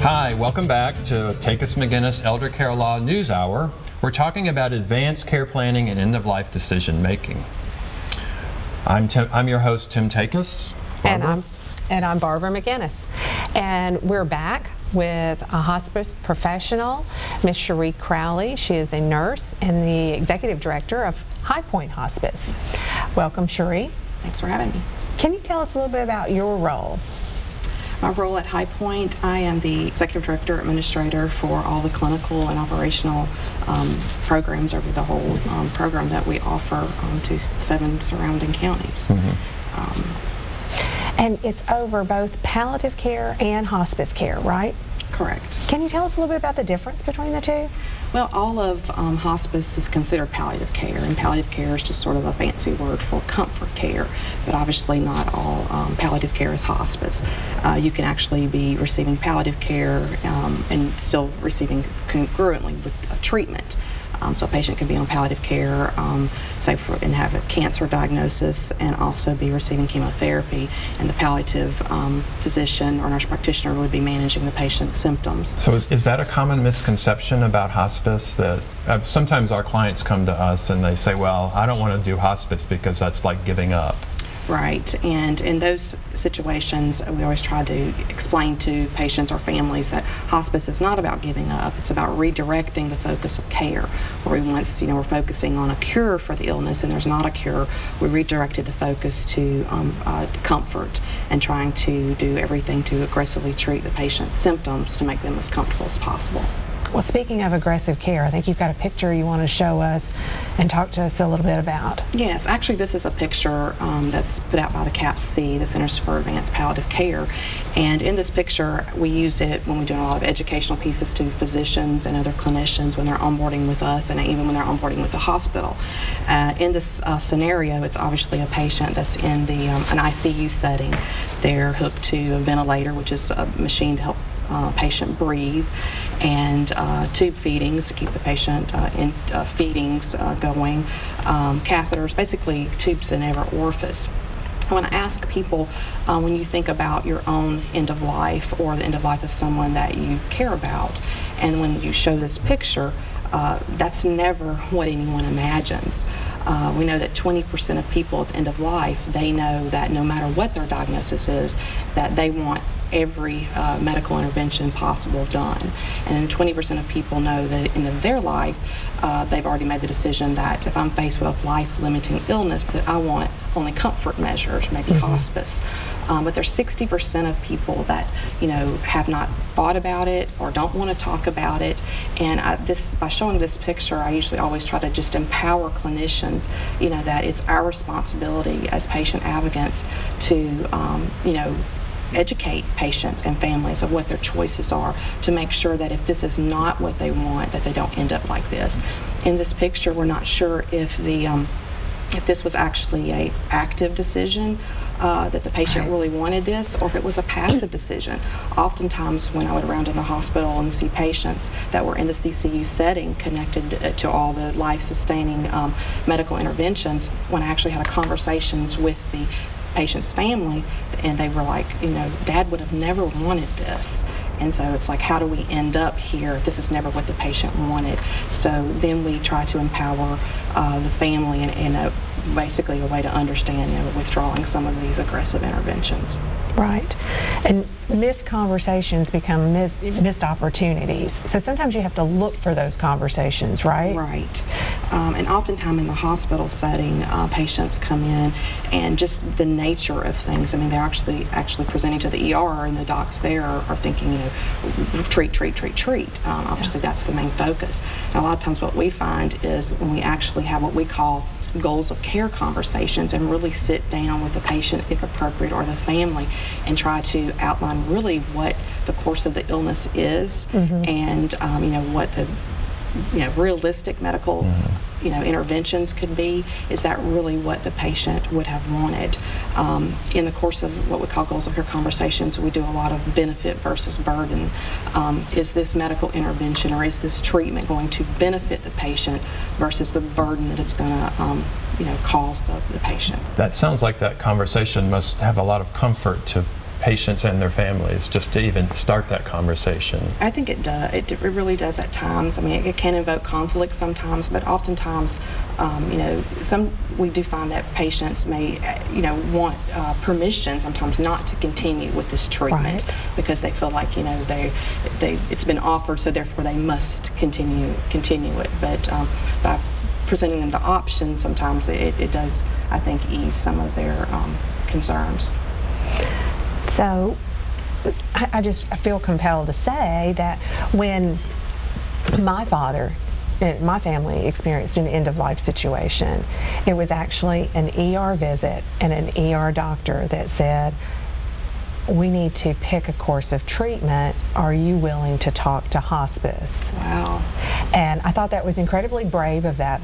Hi, welcome back to Takacs McGinnis Elder Care Law News Hour. We're talking about advanced care planning and end-of-life decision making. I'm your host, Tim Takacs. And I'm Barbara McGinnis. And we're back with a hospice professional, Miss Cherie Crowley. She is a nurse and the executive director of HighPoint Hospice. Welcome, Cherie. Thanks for having me. Can you tell us a little bit about your role? My role at HighPoint, I am the executive director administrator for all the clinical and operational programs over the whole program that we offer to 7 surrounding counties. And it's over both palliative care and hospice care, right? Correct. Can you tell us a little bit about the difference between the two? Well, all of hospice is considered palliative care, and palliative care is just sort of a fancy word for comfort care, but obviously not all palliative care is hospice. You can actually be receiving palliative care and still receiving congruently with treatment. So a patient can be on palliative care, and have a cancer diagnosis, and also be receiving chemotherapy, and the palliative physician or nurse practitioner would be managing the patient's symptoms. So is that a common misconception about hospice, that sometimes our clients come to us and they say, well, I don't want to do hospice because that's like giving up? Right, and in those situations, we always try to explain to patients or families that hospice is not about giving up. It's about redirecting the focus of care. Where we once, we're focusing on a cure for the illness, and there's not a cure. We redirected the focus to comfort and trying to do everything to aggressively treat the patient's symptoms to make them as comfortable as possible. Well, speaking of aggressive care, I think you've got a picture you want to show us and talk to us a little bit about. Yes, actually this is a picture that's put out by the CAPC, the Centers for Advanced Palliative Care, and in this picture we use it when we're doing a lot of educational pieces to physicians and other clinicians when they're onboarding with us, and even when they're onboarding with the hospital. In this scenario, it's obviously a patient that's in an ICU setting. They're hooked to a ventilator, which is a machine to help patient breathe, and tube feedings to keep the patient in feedings going, catheters, basically tubes in every orifice. I want to ask people, when you think about your own end of life or the end of life of someone that you care about, and when you show this picture, that's never what anyone imagines. We know that 20% of people at the end of life, they know that no matter what their diagnosis is, that they want every medical intervention possible done. And then 20% of people know that at the end of their life, they've already made the decision that if I'm faced with a life-limiting illness, that I want only comfort measures, maybe hospice. But there's 60% of people that have not thought about it or don't want to talk about it. And by showing this picture, I usually always try to just empower clinicians, that it's our responsibility as patient advocates to, educate patients and families of what their choices are, to make sure that if this is not what they want, that they don't end up like this. In this picture, we're not sure if this was actually an active decision, that the patient really wanted this, or if it was a passive decision. Oftentimes when I would round in the hospital and see patients that were in the CCU setting connected to all the life-sustaining medical interventions, when I actually had a conversations with the patient's family, and they were like, Dad would have never wanted this. And so it's like, how do we end up here? This is never what the patient wanted. So then we try to empower the family in basically a way to understand, withdrawing some of these aggressive interventions. Right. And missed conversations become missed opportunities. So sometimes you have to look for those conversations, right? Right. And oftentimes in the hospital setting, patients come in, and just the nature of things, they're actually presenting to the ER, and the docs there are thinking, treat. Obviously that's the main focus. And a lot of times what we find is when we actually have what we call goals of care conversations and really sit down with the patient, if appropriate, or the family, and try to outline really what the course of the illness is, and what the realistic medical interventions could be. Is that really what the patient would have wanted? In the course of what we call goals of care conversations, we do a lot of benefit versus burden. Is this medical intervention or is this treatment going to benefit the patient versus the burden that it's going to cause the patient? That sounds like that conversation must have a lot of comfort to patients and their families, just to even start that conversation? I think it does. It really does at times. I mean, it can invoke conflict sometimes, but oftentimes, you know, we do find that patients may, you know, want permission sometimes not to continue with this treatment, right, because they feel like, you know, it's been offered, so therefore they must continue it. But by presenting them the option, sometimes it does, I think, ease some of their concerns. So I feel compelled to say that when my father and my family experienced an end-of-life situation, it was actually an ER visit and an ER doctor that said, we need to pick a course of treatment. Are you willing to talk to hospice? Wow. And I thought that was incredibly brave of that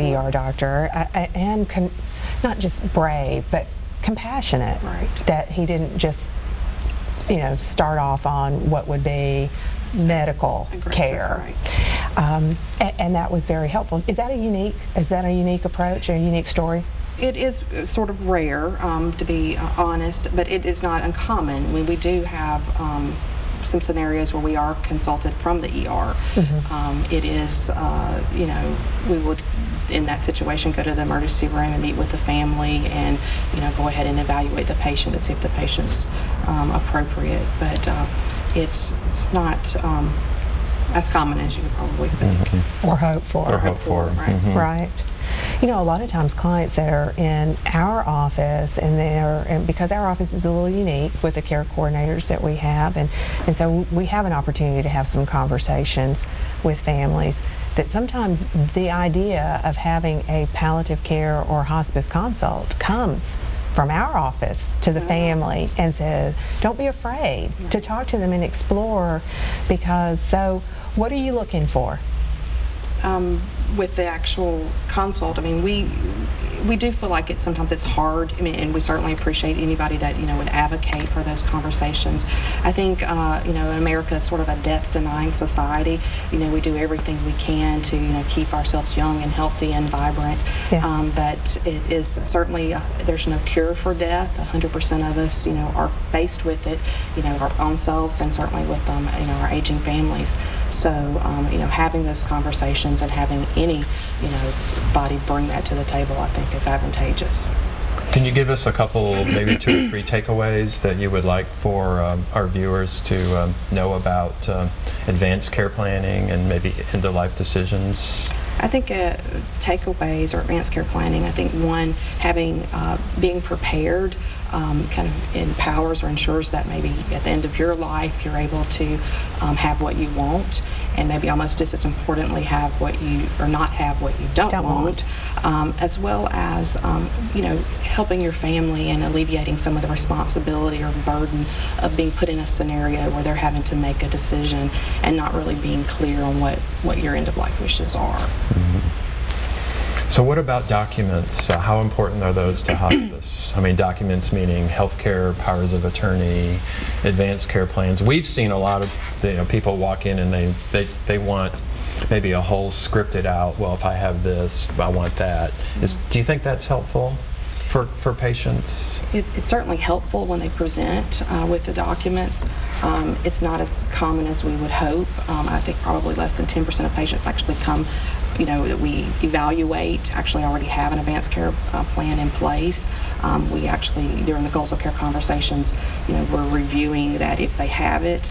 ER doctor, and not just brave, but compassionate, right, that he didn't just, you know, start off on what would be medical care, right. And that was very helpful. Is that a unique approach, or a unique story? It is sort of rare, to be honest, but it is not uncommon. We do have some scenarios where we are consulted from the ER. Mm-hmm. It is, you know, we would, in that situation, go to the emergency room and meet with the family, and, you know, go ahead and evaluate the patient and see if the patient's appropriate. But it's not as common as you would probably think. Mm-hmm. Or hope for. Right. Mm-hmm. Right. You know, a lot of times clients that are in our office, and because our office is a little unique with the care coordinators that we have, and so we have an opportunity to have some conversations with families, that sometimes the idea of having a palliative care or hospice consult comes from our office to the family, and says, don't be afraid to talk to them and explore, because, so what are you looking for? With the actual consult, I mean, we do feel like sometimes it's hard. I mean, and we certainly appreciate anybody that, you know, would advocate for those conversations. I think, you know, America is sort of a death-denying society. You know, we do everything we can to, you know, keep ourselves young and healthy and vibrant. Yeah. But it is certainly there's no cure for death. 100% of us, you know, are faced with it, you know, our own selves, and certainly with you know, our aging families. So, you know, having those conversations and having any, you know, body bring that to the table, I think, is advantageous. Can you give us a couple, maybe 2 or 3 takeaways that you would like for our viewers to know about advanced care planning and maybe end-of-life decisions? I think takeaways or advanced care planning, I think one, being prepared kind of empowers or ensures that maybe at the end of your life you're able to have what you want, and maybe almost just as importantly have what you, or not have what you don't want. As well as you know, helping your family and alleviating some of the responsibility or burden of being put in a scenario where they're having to make a decision and not really being clear on what your end-of-life wishes are. Mm-hmm. So what about documents? How important are those to hospice? I mean, documents meaning healthcare, powers of attorney, advanced care plans. We've seen a lot of, you know, people walk in and they want maybe a whole scripted out, well, if I have this, I want that. Do you think that's helpful for patients? It's certainly helpful when they present with the documents. It's not as common as we would hope. I think probably less than 10% of patients actually come, you know, that we evaluate actually already have an advanced care plan in place. We actually, during the goals of care conversations, you know, we're reviewing that if they have it,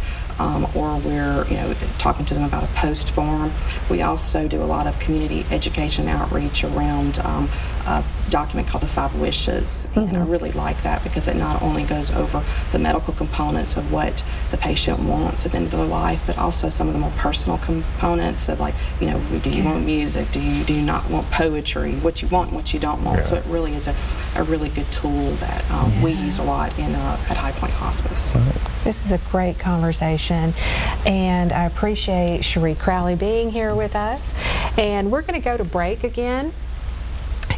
or we're, you know, talking to them about a post form. We also do a lot of community education outreach around a document called the 5 Wishes, and I really like that because it not only goes over the medical components of what the patient wants at the end of their life, but also some of the more personal components of, like, you know, do you want music, do you not want poetry, what you want and what you don't want. So it really is a really good tool that we use a lot at HighPoint Hospice. This is a great conversation, and I appreciate Cherie Crowley being here with us. And we're going to go to break again.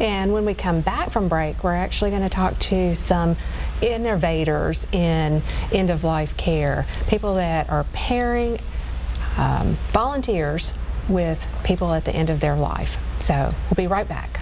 And when we come back from break, we're actually going to talk to some innovators in end-of-life care, people that are pairing volunteers with people at the end of their life. So we'll be right back.